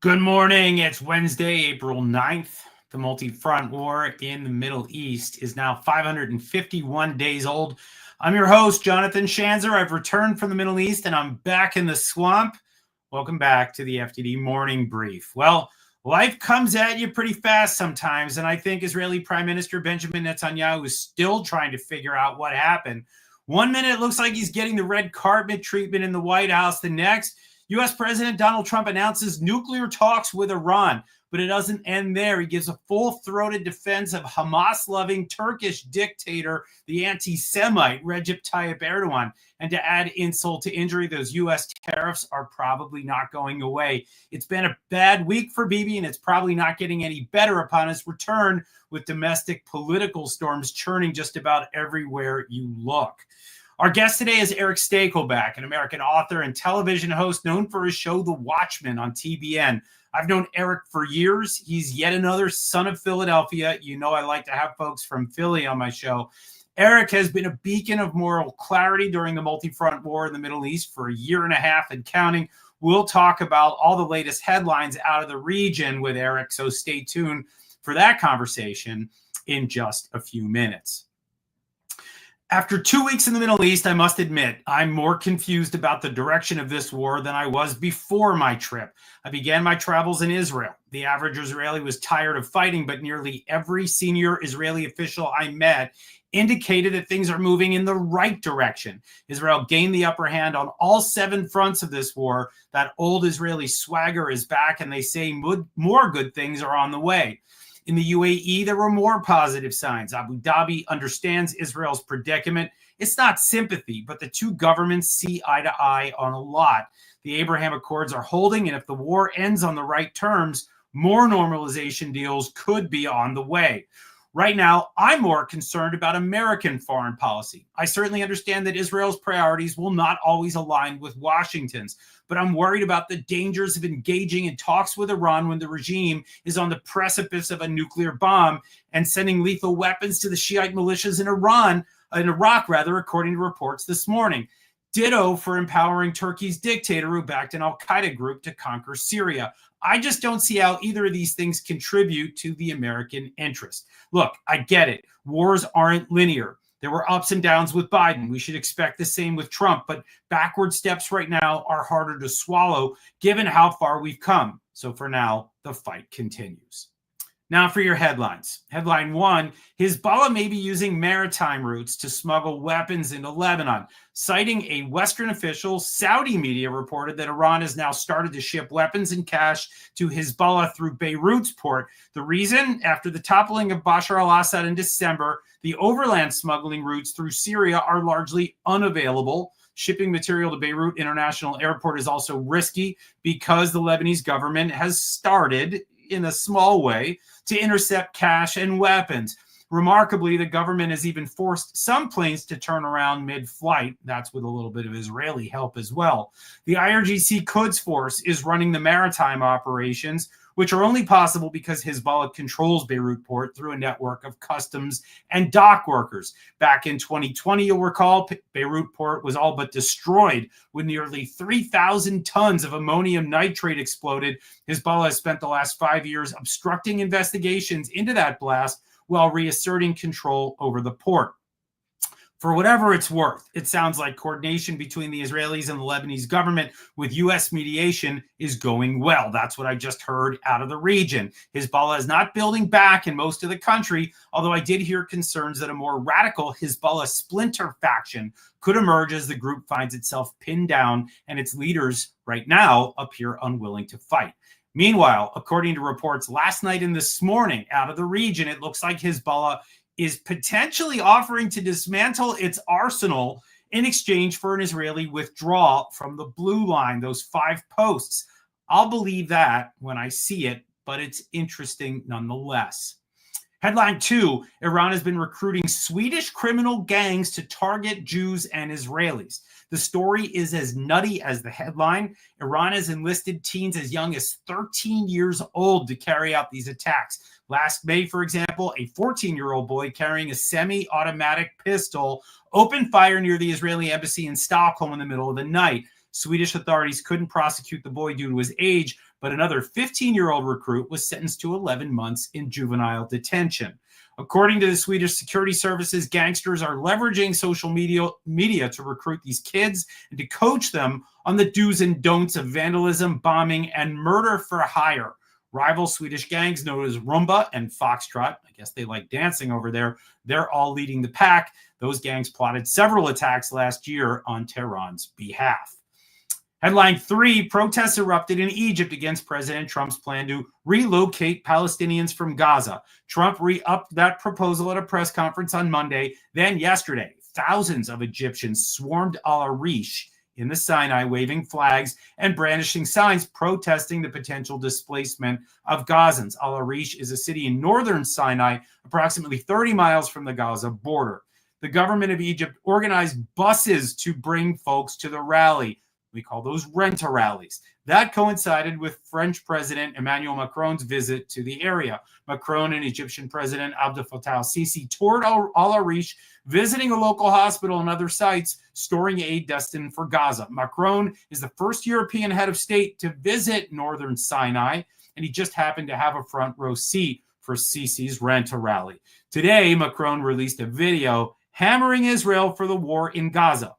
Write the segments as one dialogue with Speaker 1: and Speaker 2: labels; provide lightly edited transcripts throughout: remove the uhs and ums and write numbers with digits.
Speaker 1: Good morning. It's Wednesday, April 9th. The multi-front war in the Middle East is now 551 days old. I'm your host, Jonathan Schanzer. I've returned from the Middle East and I'm back in the swamp. Welcome back to the FDD Morning Brief. Well, life comes at you pretty fast sometimes, and I think Israeli Prime Minister Benjamin Netanyahu is still trying to figure out what happened. One minute it looks like he's getting the red carpet treatment in the White House. The next, U.S. President Donald Trump announces nuclear talks with Iran, but it doesn't end there. He gives a full-throated defense of Hamas-loving Turkish dictator, the anti-Semite Recep Tayyip Erdogan. And to add insult to injury, those U.S. tariffs are probably not going away. It's been a bad week for Bibi, and it's probably not getting any better upon his return, with domestic political storms churning just about everywhere you look. Our guest today is Erick Stakelbeck, an American author and television host known for his show The Watchman on TBN. I've known Erick for years. He's yet another son of Philadelphia. You know I like to have folks from Philly on my show. Erick has been a beacon of moral clarity during the multi-front war in the Middle East for a year and a half and counting. We'll talk about all the latest headlines out of the region with Erick, so stay tuned for that conversation in just a few minutes. After 2 weeks in the Middle East, I must admit, I'm more confused about the direction of this war than I was before my trip. I began my travels in Israel. The average Israeli was tired of fighting, but nearly every senior Israeli official I met indicated that things are moving in the right direction. Israel gained the upper hand on all 7 fronts of this war. That old Israeli swagger is back, and they say more good things are on the way. In the UAE, there were more positive signs. Abu Dhabi understands Israel's predicament. It's not sympathy, but the two governments see eye to eye on a lot. The Abraham Accords are holding, and if the war ends on the right terms, more normalization deals could be on the way. Right now, I'm more concerned about American foreign policy. I certainly understand that Israel's priorities will not always align with Washington's, but I'm worried about the dangers of engaging in talks with Iran when the regime is on the precipice of a nuclear bomb and sending lethal weapons to the Shiite militias in Iraq, according to reports this morning. Ditto for empowering Turkey's dictator who backed an al-Qaeda group to conquer Syria. I just don't see how either of these things contribute to the American interest. Look, I get it. Wars aren't linear. There were ups and downs with Biden. We should expect the same with Trump, but backward steps right now are harder to swallow given how far we've come. So for now, the fight continues. Now for your headlines. Headline 1, Hezbollah may be using maritime routes to smuggle weapons into Lebanon. Citing a Western official, Saudi media reported that Iran has now started to ship weapons and cash to Hezbollah through Beirut's port. The reason? After the toppling of Bashar al-Assad in December, the overland smuggling routes through Syria are largely unavailable. Shipping material to Beirut International Airport is also risky because the Lebanese government has started, in a small way, to intercept cash and weapons. Remarkably, the government has even forced some planes to turn around mid-flight. That's with a little bit of Israeli help as well. The IRGC Quds Force is running the maritime operations, which are only possible because Hezbollah controls Beirut port through a network of customs and dock workers. Back in 2020, you'll recall, Beirut port was all but destroyed when nearly 3,000 tons of ammonium nitrate exploded. Hezbollah has spent the last 5 years obstructing investigations into that blast while reasserting control over the port. For whatever it's worth, it sounds like coordination between the Israelis and the Lebanese government with U.S. mediation is going well. That's what I just heard out of the region. Hezbollah is not building back in most of the country, although I did hear concerns that a more radical Hezbollah splinter faction could emerge as the group finds itself pinned down and its leaders right now appear unwilling to fight. Meanwhile, according to reports last night and this morning out of the region, it looks like Hezbollah is potentially offering to dismantle its arsenal in exchange for an Israeli withdrawal from the blue line, those 5 posts. I'll believe that when I see it, but it's interesting nonetheless. Headline 2, Iran has been recruiting Swedish criminal gangs to target Jews and Israelis. The story is as nutty as the headline. Iran has enlisted teens as young as 13 years old to carry out these attacks. Last May, for example, a 14-year-old boy carrying a semi-automatic pistol opened fire near the Israeli embassy in Stockholm in the middle of the night. Swedish authorities couldn't prosecute the boy due to his age, but another 15-year-old recruit was sentenced to 11 months in juvenile detention. According to the Swedish security services, gangsters are leveraging social media to recruit these kids and to coach them on the do's and don'ts of vandalism, bombing, and murder for hire. Rival Swedish gangs known as Rumba and Foxtrot, I guess they like dancing over there, they're all leading the pack. Those gangs plotted several attacks last year on Tehran's behalf. Headline 3, protests erupted in Egypt against President Trump's plan to relocate Palestinians from Gaza. Trump re-upped that proposal at a press conference on Monday. Then yesterday, thousands of Egyptians swarmed Al-Arish in the Sinai, waving flags and brandishing signs protesting the potential displacement of Gazans. Al-Arish is a city in northern Sinai, approximately 30 miles from the Gaza border. The government of Egypt organized buses to bring folks to the rally. We call those rent-a-rallies. That coincided with French President Emmanuel Macron's visit to the area. Macron and Egyptian President Abdel Fattah al-Sisi toured Al-Arish, visiting a local hospital and other sites, storing aid destined for Gaza. Macron is the first European head of state to visit northern Sinai, and he just happened to have a front row seat for Sisi's rent-a-rally. Today, Macron released a video hammering Israel for the war in Gaza.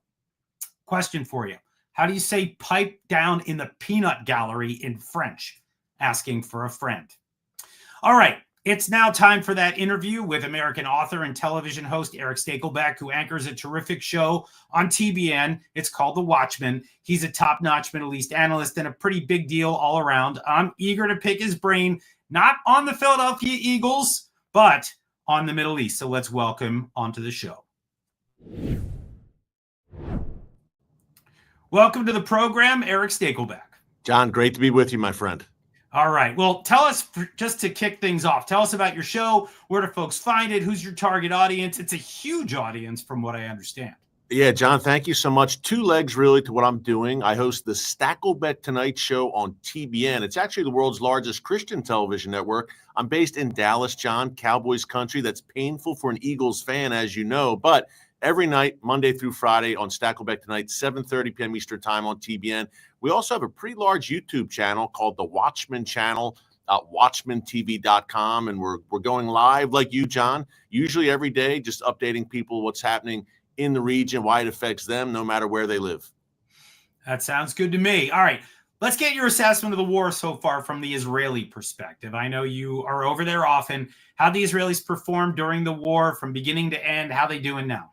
Speaker 1: Question for you. How do you say pipe down in the peanut gallery in French? Asking for a friend. All right, it's now time for that interview with American author and television host Erick Stakelbeck, who anchors a terrific show on TBN. It's called The Watchman. He's a top-notch Middle East analyst and a pretty big deal all around. I'm eager to pick his brain, not on the Philadelphia Eagles, but on the Middle East. So let's welcome onto the show. Welcome to the program, Erick Stakelbeck.
Speaker 2: John, great to be with you, my friend.
Speaker 1: All right. Well, tell us, just to kick things off, tell us about your show. Where do folks find it? Who's your target audience? It's a huge audience from what I understand.
Speaker 2: Yeah, John, thank you so much. Two legs really to what I'm doing. I host the Stakelbeck Tonight show on TBN. It's actually the world's largest Christian television network. I'm based in Dallas, John, Cowboys country. That's painful for an Eagles fan, as you know, but every night, Monday through Friday on Stakelbeck Tonight, 7:30 p.m. Eastern Time on TBN. We also have a pretty large YouTube channel called the Watchman channel, WatchmanTV.com, and we're going live like you, John, usually every day, just updating people what's happening in the region, why it affects them, no matter where they live.
Speaker 1: That sounds good to me. All right, let's get your assessment of the war so far from the Israeli perspective. I know you are over there often. How the Israelis performed during the war from beginning to end, how they doing now?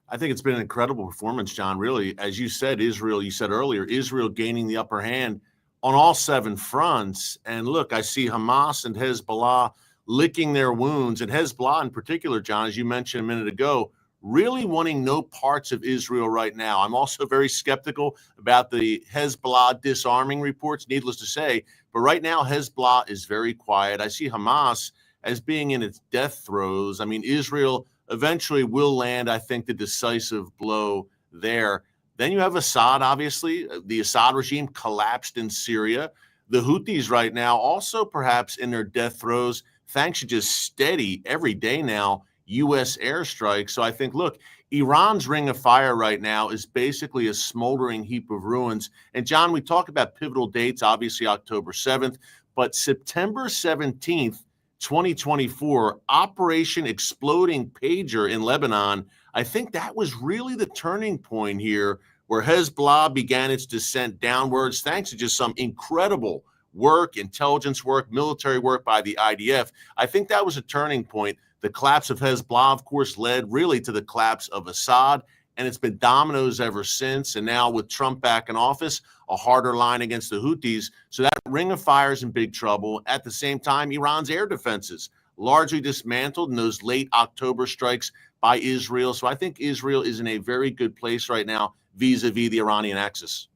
Speaker 2: I think it's been an incredible performance, John. Really, as you said, you said earlier, Israel gaining the upper hand on all 7 fronts. And look, I see Hamas and Hezbollah licking their wounds, and Hezbollah in particular, John, as you mentioned a minute ago, really wanting no parts of Israel right now. I'm also very skeptical about the Hezbollah disarming reports, needless to say. But right now, Hezbollah is very quiet. I see Hamas as being in its death throes. I mean, Israel eventually will land, I think, the decisive blow there. Then you have Assad, obviously. The Assad regime collapsed in Syria. The Houthis right now also perhaps in their death throes, thanks to just steady, every day now, U.S. airstrikes. So I think, look, Iran's ring of fire right now is basically a smoldering heap of ruins. And, John, we talk about pivotal dates, obviously October 7th, but September 17th, 2024, Operation Exploding Pager in Lebanon, I think that was really the turning point here where Hezbollah began its descent downwards thanks to just some incredible work, intelligence work, military work by the IDF. I think that was a turning point. The collapse of Hezbollah, of course, led really to the collapse of Assad, and it's been dominoes ever since. And now with Trump back in office, a harder line against the Houthis. So that ring of fire is in big trouble. At the same time, Iran's air defenses largely dismantled in those late October strikes by Israel. So I think Israel is in a very good place right now vis-a-vis the Iranian axis.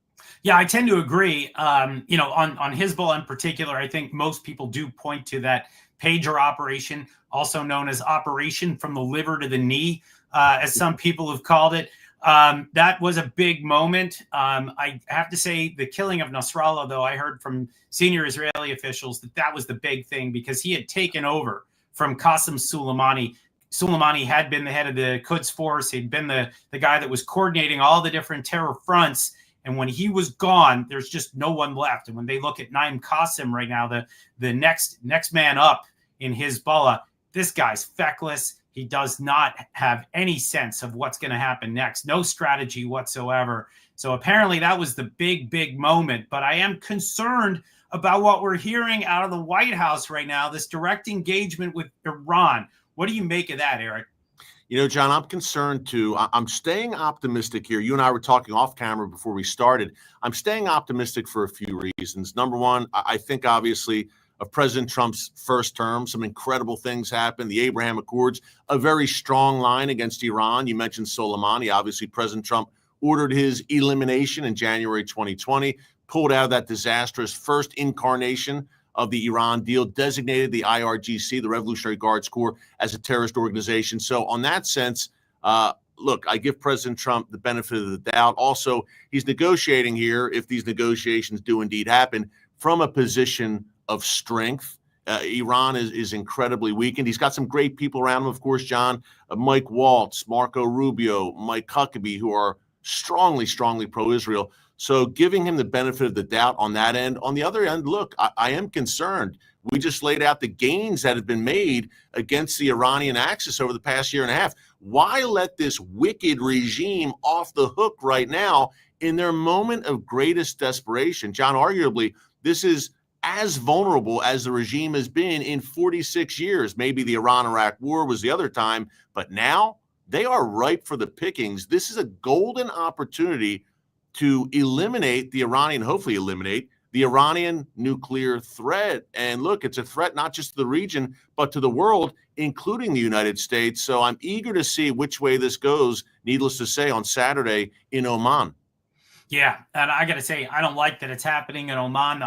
Speaker 1: Yeah, I tend to agree. On Hezbollah in particular, I think most people do point to that pager operation, also known as Operation from the Liver to the Knee, as some people have called it. That was a big moment. I have to say the killing of Nasrallah, though, I heard from senior Israeli officials that was the big thing because he had taken over from Qasem Soleimani. Soleimani had been the head of the Quds force. He'd been the guy that was coordinating all the different terror fronts. And when he was gone, there's just no one left. And when they look at Naim Qassem right now, the next man up in Hezbollah, this guy's feckless. He does not have any sense of what's going to happen next. No strategy whatsoever. So apparently that was the big moment. But I am concerned about what we're hearing out of the White House right now, this direct engagement with Iran. What do you make of that, Eric?
Speaker 2: You know, John, I'm concerned too. I'm staying optimistic here. You and I were talking off camera before we started. I'm staying optimistic for a few reasons. Number one, I think obviously of President Trump's first term, some incredible things happened. The Abraham Accords, a very strong line against Iran. You mentioned Soleimani. Obviously, President Trump ordered his elimination in January 2020, pulled out of that disastrous first incarnation of the Iran deal, designated the IRGC, the Revolutionary Guards Corps, as a terrorist organization. So on that sense, look, I give President Trump the benefit of the doubt. Also, he's negotiating here, if these negotiations do indeed happen, from a position of strength. Iran is incredibly weakened. He's got some great people around him, of course, John, Mike Waltz, Marco Rubio, Mike Huckabee, who are strongly pro-Israel. So giving him the benefit of the doubt on that end. On the other end, look, I am concerned. We just laid out the gains that have been made against the Iranian axis over the past year and a half. Why let this wicked regime off the hook right now in their moment of greatest desperation? John, arguably, this is as vulnerable as the regime has been in 46 years. Maybe the Iran-Iraq war was the other time, but now they are ripe for the pickings. This is a golden opportunity to eliminate the Iranian, hopefully eliminate the Iranian nuclear threat. And look, it's a threat not just to the region, but to the world, including the United States. So I'm eager to see which way this goes, needless to say, on Saturday in Oman.
Speaker 1: Yeah, and I got to say, I don't like that it's happening in Oman.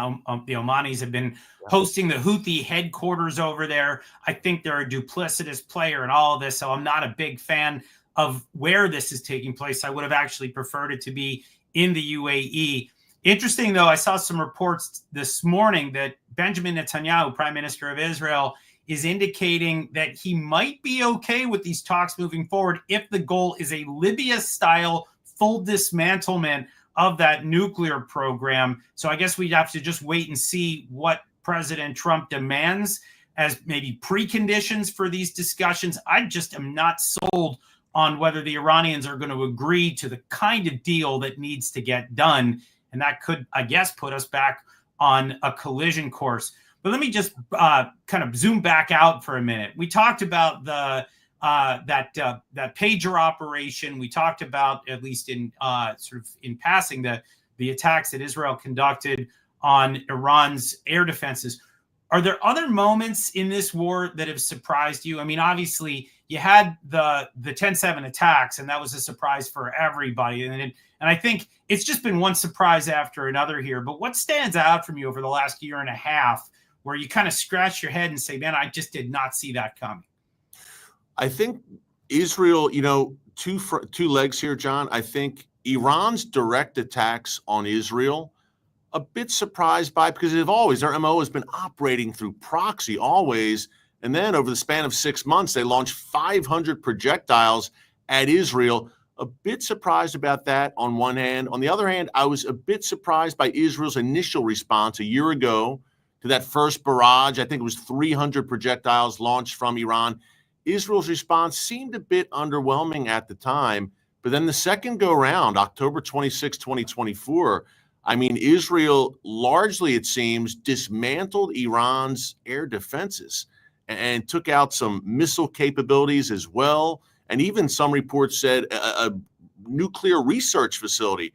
Speaker 1: The Omanis have been hosting the Houthi headquarters over there. I think they're a duplicitous player in all of this, so I'm not a big fan of where this is taking place. I would have actually preferred it to be in the UAE. Interesting, though, I saw some reports this morning that Benjamin Netanyahu, Prime Minister of Israel, is indicating that he might be okay with these talks moving forward if the goal is a Libya-style full dismantlement of that nuclear program. So I guess we'd have to just wait and see what President Trump demands as maybe preconditions for these discussions. I just am not sold on whether the Iranians are going to agree to the kind of deal that needs to get done. And that could, I guess, put us back on a collision course. But let me just kind of zoom back out for a minute. We talked about that pager operation. We talked about, at least in sort of in passing, the attacks that Israel conducted on Iran's air defenses. Are there other moments in this war that have surprised you? I mean, obviously, you had the 10/7 attacks, and that was a surprise for everybody. And I think it's just been one surprise after another here. But what stands out from you over the last year and a half where you kind of scratch your head and say, man, I just did not see that coming?
Speaker 2: I think Israel, two legs here, John. I think Iran's direct attacks on Israel, a bit surprised by, because they've always, their MO has been operating through proxy always. And then over the span of 6 months, they launched 500 projectiles at Israel. A bit surprised about that on one hand. On the other hand, I was a bit surprised by Israel's initial response a year ago to that first barrage. I think it was 300 projectiles launched from Iran. Israel's response seemed a bit underwhelming at the time. But then the second go round, October 26, 2024, I mean, Israel largely, it seems, dismantled Iran's air defenses and took out some missile capabilities as well. And even some reports said a nuclear research facility.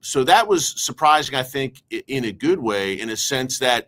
Speaker 2: So that was surprising, I think, in a good way, in a sense that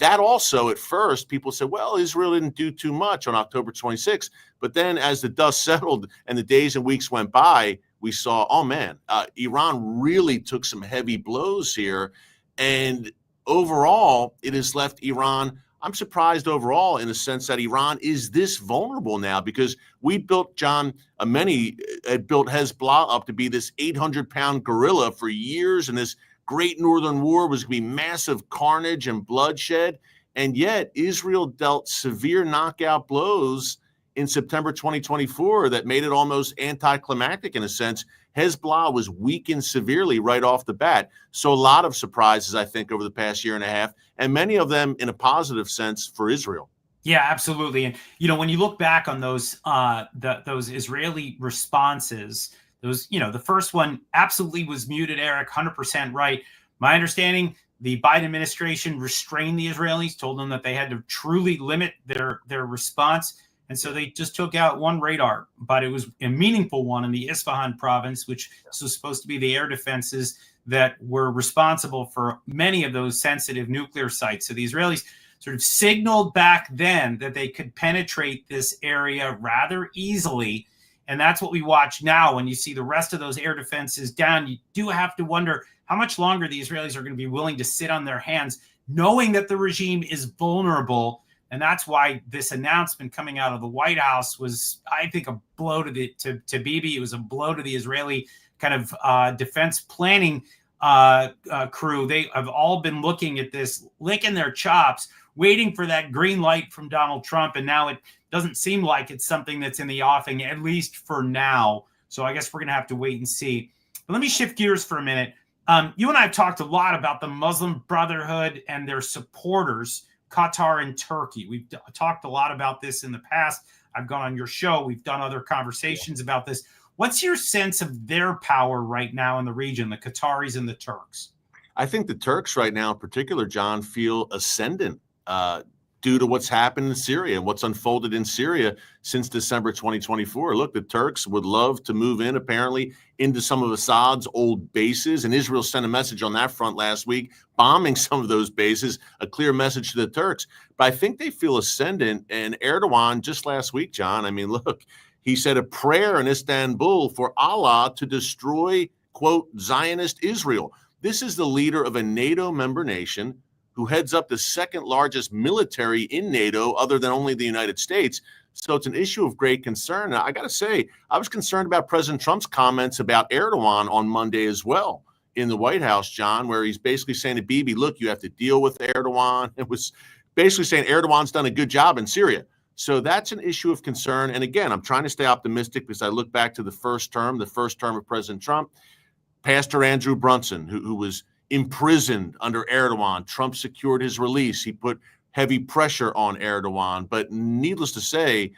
Speaker 2: also at first people said, well, Israel didn't do too much on October 26th. But then as the dust settled and the days and weeks went by, we saw, oh man, Iran really took some heavy blows here. And overall, it has left Iran, I'm surprised overall in the sense that Iran is this vulnerable now, because we built, John, many had built Hezbollah up to be this 800-pound gorilla for years, and this great northern war was going to be massive carnage and bloodshed. And yet Israel dealt severe knockout blows in September 2024 that made it almost anticlimactic in a sense. Hezbollah was weakened severely right off the bat. So a lot of surprises, I think, over the past year and a half, and many of them in a positive sense for Israel.
Speaker 1: Yeah, absolutely. And, when you look back on those Israeli responses, the first one absolutely was muted, Eric, 100% right. My understanding, the Biden administration restrained the Israelis, told them that they had to truly limit their response. And so they just took out one radar, but it was a meaningful one in the Isfahan province, which was supposed to be the air defenses that were responsible for many of those sensitive nuclear sites. So the Israelis sort of signaled back then that they could penetrate this area rather easily. And that's what we watch now. When you see the rest of those air defenses down, you do have to wonder how much longer the Israelis are going to be willing to sit on their hands, knowing that the regime is vulnerable. And that's why this announcement coming out of the White House was, I think, a blow to Bibi. It was a blow to the Israeli kind of defense planning crew. They have all been looking at this, licking their chops, waiting for that green light from Donald Trump. And now it doesn't seem like it's something that's in the offing, at least for now. So I guess we're going to have to wait and see. But let me shift gears for a minute. You and I have talked a lot about the Muslim Brotherhood and their supporters, Qatar and Turkey. We've talked a lot about this in the past. I've gone on your show. We've done other conversations about this. What's your sense of their power right now in the region, the Qataris and the Turks?
Speaker 2: I think the Turks right now in particular, John, feel ascendant due to what's happened in Syria and what's unfolded in Syria since December 2024. Look, the Turks would love to move in, apparently, into some of Assad's old bases. And Israel sent a message on that front last week, bombing some of those bases, a clear message to the Turks. But I think they feel ascendant. And Erdogan just last week, John, I mean, look, he said a prayer in Istanbul for Allah to destroy, quote, Zionist Israel. This is the leader of a NATO member nation who heads up the second largest military in NATO, other than only the United States. So it's an issue of great concern. Now, I got to say, I was concerned about President Trump's comments about Erdogan on Monday as well in the White House, John, where he's basically saying to Bibi, look, you have to deal with Erdogan. It was basically saying Erdogan's done a good job in Syria. So that's an issue of concern. And again, I'm trying to stay optimistic because I look back to the first term of President Trump. Pastor Andrew Brunson, who was imprisoned under Erdogan. Trump secured his release. He put heavy pressure on Erdogan. But needless to say,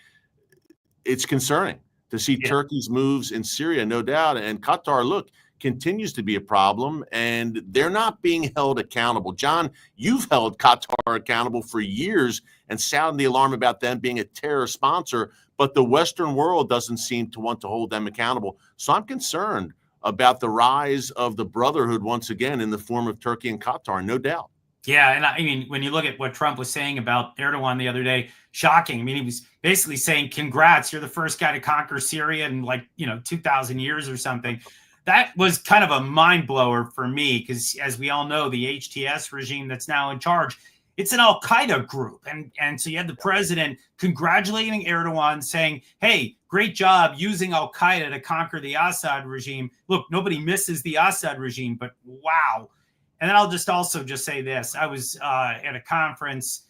Speaker 2: it's concerning to see Turkey's moves in Syria, no doubt. And Qatar, look, continues to be a problem, and they're not being held accountable. John, you've held Qatar accountable for years and sounded the alarm about them being a terror sponsor, but the Western world doesn't seem to want to hold them accountable. So I'm concerned about the rise of the brotherhood once again in the form of Turkey and Qatar, no doubt.
Speaker 1: Yeah, and I mean, when you look at what Trump was saying about Erdogan the other day, shocking. I mean, he was basically saying, congrats, you're the first guy to conquer Syria in 2,000 years or something. That was kind of a mind blower for me because, as we all know, the HTS regime that's now in charge, it's an al-Qaeda group. And so you had the president congratulating Erdogan, saying, hey, great job using al-Qaeda to conquer the Assad regime. Look, nobody misses the Assad regime, but wow. And then I'll just also say this. I was at a conference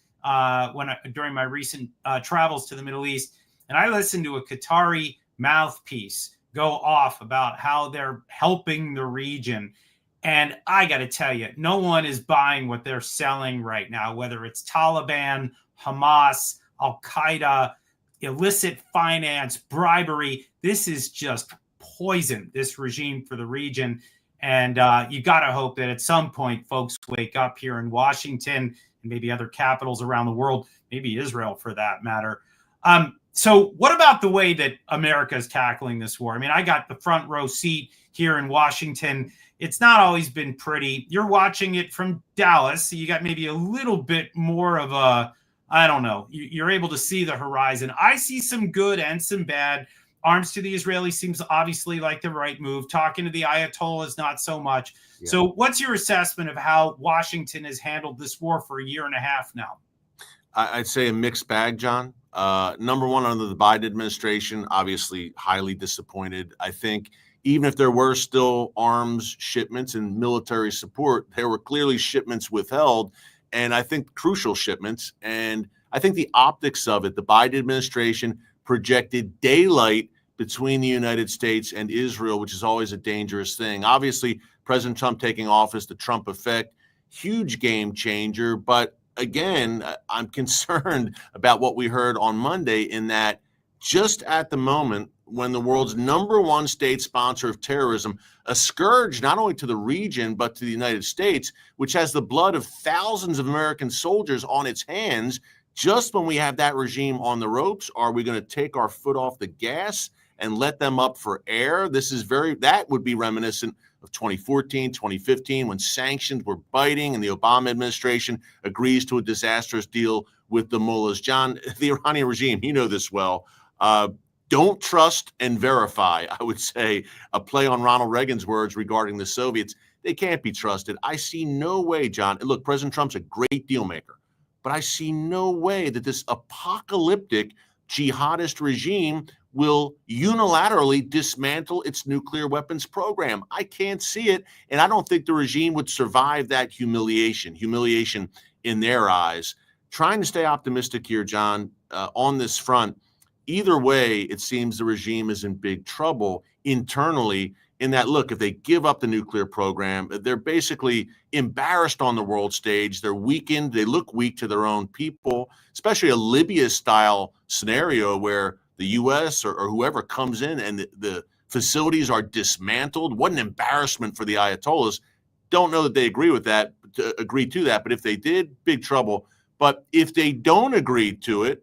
Speaker 1: during my recent travels to the Middle East, and I listened to a Qatari mouthpiece go off about how they're helping the region. And I got to tell you, no one is buying what they're selling right now, whether it's Taliban, Hamas, Al-Qaeda, illicit finance, bribery. This is just poison, this regime for the region. And you got to hope that at some point folks wake up here in Washington and maybe other capitals around the world, maybe Israel for that matter. So what about the way that America is tackling this war? I mean, I got the front row seat here in Washington. It's not always been pretty. You're watching it from Dallas, so you got maybe a little bit more of a, I don't know, you're able to see the horizon. I see some good and some bad. Arms to the Israelis seems obviously like the right move. Talking to the Ayatollahs, not so much. Yeah. So what's your assessment of how Washington has handled this war for a year and a half now?
Speaker 2: I'd say a mixed bag, John. Number one, under the Biden administration, obviously highly disappointed. I think even if there were still arms shipments and military support, there were clearly shipments withheld, and I think crucial shipments. And I think the optics of it, the Biden administration projected daylight between the United States and Israel, which is always a dangerous thing. Obviously, President Trump taking office, the Trump effect, huge game changer. But again, I'm concerned about what we heard on Monday in that just at the moment when the world's number one state sponsor of terrorism, a scourge not only to the region, but to the United States, which has the blood of thousands of American soldiers on its hands, just when we have that regime on the ropes, are we going to take our foot off the gas and let them up for air? That would be reminiscent of 2014, 2015, when sanctions were biting and the Obama administration agrees to a disastrous deal with the mullahs. John, the Iranian regime, you know this well, don't trust and verify, I would say, a play on Ronald Reagan's words regarding the Soviets. They can't be trusted. I see no way, John. Look, President Trump's a great deal maker, but I see no way that this apocalyptic jihadist regime will unilaterally dismantle its nuclear weapons program. I can't see it, and I don't think the regime would survive that humiliation in their eyes. Trying to stay optimistic here, John, on this front. Either way, it seems the regime is in big trouble internally in that, look, if they give up the nuclear program, they're basically embarrassed on the world stage. They're weakened. They look weak to their own people, especially a Libya-style scenario where the U.S. or whoever comes in and the facilities are dismantled. What an embarrassment for the Ayatollahs. Don't know that they agree to that, but if they did, big trouble. But if they don't agree to it,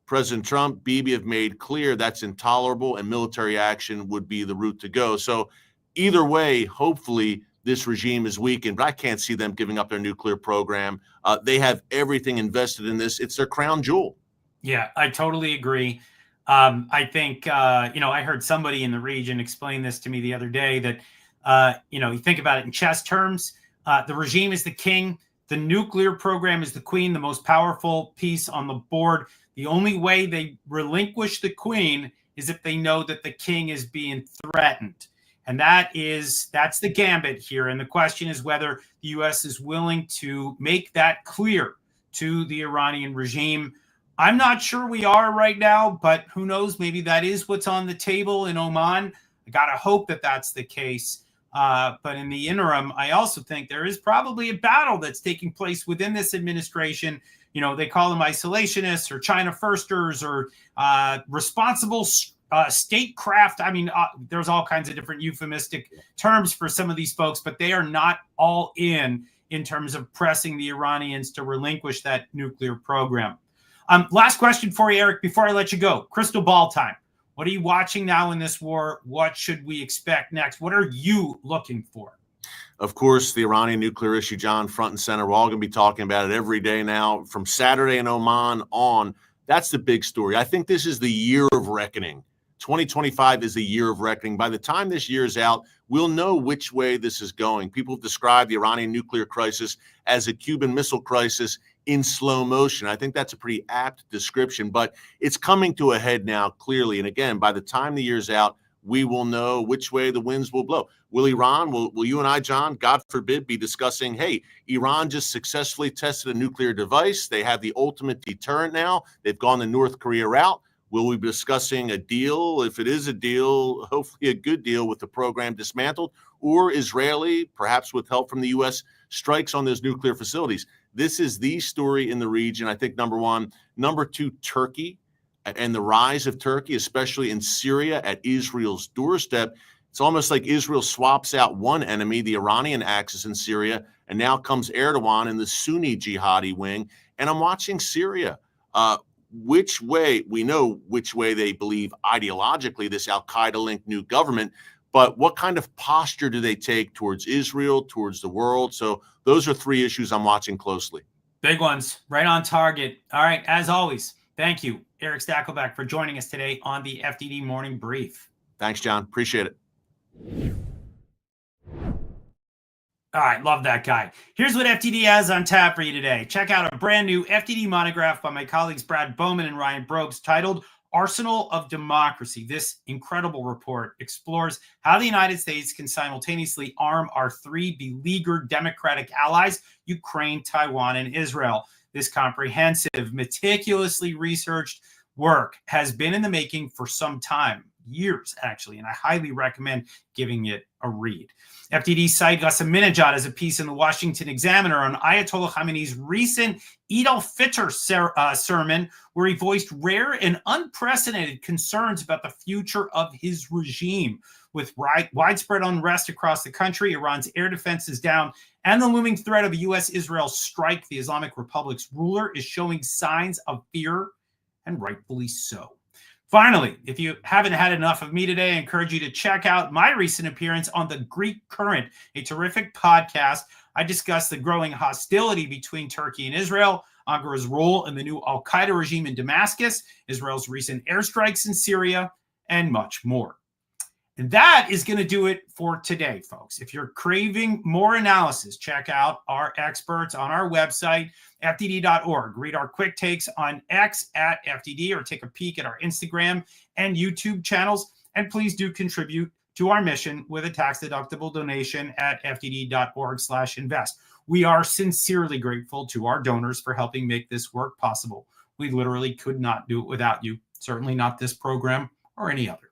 Speaker 2: President Trump, Bibi have made clear that's intolerable and military action would be the route to go. So either way, hopefully this regime is weakened, but I can't see them giving up their nuclear program. They have everything invested in this. It's their crown jewel.
Speaker 1: Yeah, I totally agree. I think, I heard somebody in the region explain this to me the other day that, you think about it in chess terms, the regime is the king, the nuclear program is the queen, the most powerful piece on the board. The only way they relinquish the queen is if they know that the king is being threatened. And that's the gambit here. And the question is whether the U.S. is willing to make that clear to the Iranian regime. I'm not sure we are right now, but who knows? Maybe that is what's on the table in Oman. I got to hope that that's the case. But in the interim, I also think there is probably a battle that's taking place within this administration. They call them isolationists or China firsters or responsible statecraft. I mean, there's all kinds of different euphemistic terms for some of these folks, but they are not all in terms of pressing the Iranians to relinquish that nuclear program. Last question for you, Eric, before I let you go. Crystal ball time. What are you watching now in this war? What should we expect next? What are you looking for?
Speaker 2: Of course, the Iranian nuclear issue, John, front and center. We're all going to be talking about it every day now from Saturday in Oman on. That's the big story. I think this is the year of reckoning. 2025 is the year of reckoning. By the time this year is out, we'll know which way this is going. People have described the Iranian nuclear crisis as a Cuban Missile Crisis in slow motion. I think that's a pretty apt description, but it's coming to a head now, clearly. And again, by the time the year's out, we will know which way the winds will blow. Will you and I, John, God forbid, be discussing, hey, Iran just successfully tested a nuclear device. They have the ultimate deterrent now. They've gone the North Korea route. Will we be discussing a deal? If it is a deal, hopefully a good deal with the program dismantled, or Israeli, perhaps with help from the U.S., strikes on those nuclear facilities. This is the story in the region, I think, number one. Number two, Turkey and the rise of Turkey, especially in Syria at Israel's doorstep. It's almost like Israel swaps out one enemy, the Iranian axis in Syria, and now comes Erdogan in the Sunni jihadi wing. And I'm watching Syria. Which way, we know which way they believe ideologically, this al-Qaeda-linked new government, but what kind of posture do they take towards Israel, towards the world? So those are three issues I'm watching closely.
Speaker 1: Big ones, right on target. All right, as always, thank you, Erick Stakelbeck, for joining us today on the FDD Morning Brief.
Speaker 2: Thanks, John. Appreciate it.
Speaker 1: All right, love that guy. Here's what FDD has on tap for you today. Check out a brand new FDD monograph by my colleagues Brad Bowman and Ryan Brobes titled Arsenal of Democracy. This incredible report explores how the United States can simultaneously arm our three beleaguered democratic allies, Ukraine, Taiwan, and Israel. This comprehensive, meticulously researched work has been in the making for some time, years actually, and I highly recommend giving it a read. FDD site Ghassaminejad has a piece in the Washington Examiner on Ayatollah Khamenei's recent Eid al-Fitr sermon, where he voiced rare and unprecedented concerns about the future of his regime. With widespread unrest across the country, Iran's air defense is down, and the looming threat of a U.S.-Israel strike, the Islamic Republic's ruler is showing signs of fear, and rightfully so. Finally, if you haven't had enough of me today, I encourage you to check out my recent appearance on The Greek Current, a terrific podcast. I discuss the growing hostility between Turkey and Israel, Ankara's role in the new al-Qaeda regime in Damascus, Israel's recent airstrikes in Syria, and much more. And that is going to do it for today, folks. If you're craving more analysis, check out our experts on our website, FDD.org. Read our quick takes on X at FDD, or take a peek at our Instagram and YouTube channels. And please do contribute to our mission with a tax-deductible donation at FDD.org/invest. We are sincerely grateful to our donors for helping make this work possible. We literally could not do it without you, certainly not this program or any other.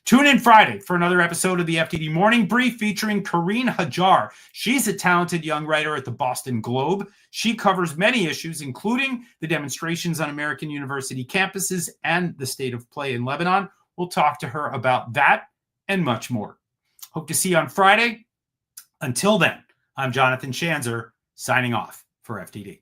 Speaker 1: Tune in Friday for another episode of the FDD Morning Brief featuring Karine Hajar. She's a talented young writer at the Boston Globe. She covers many issues, including the demonstrations on American university campuses and the state of play in Lebanon. We'll talk to her about that and much more. Hope to see you on Friday. Until then, I'm Jonathan Schanzer, signing off for FDD.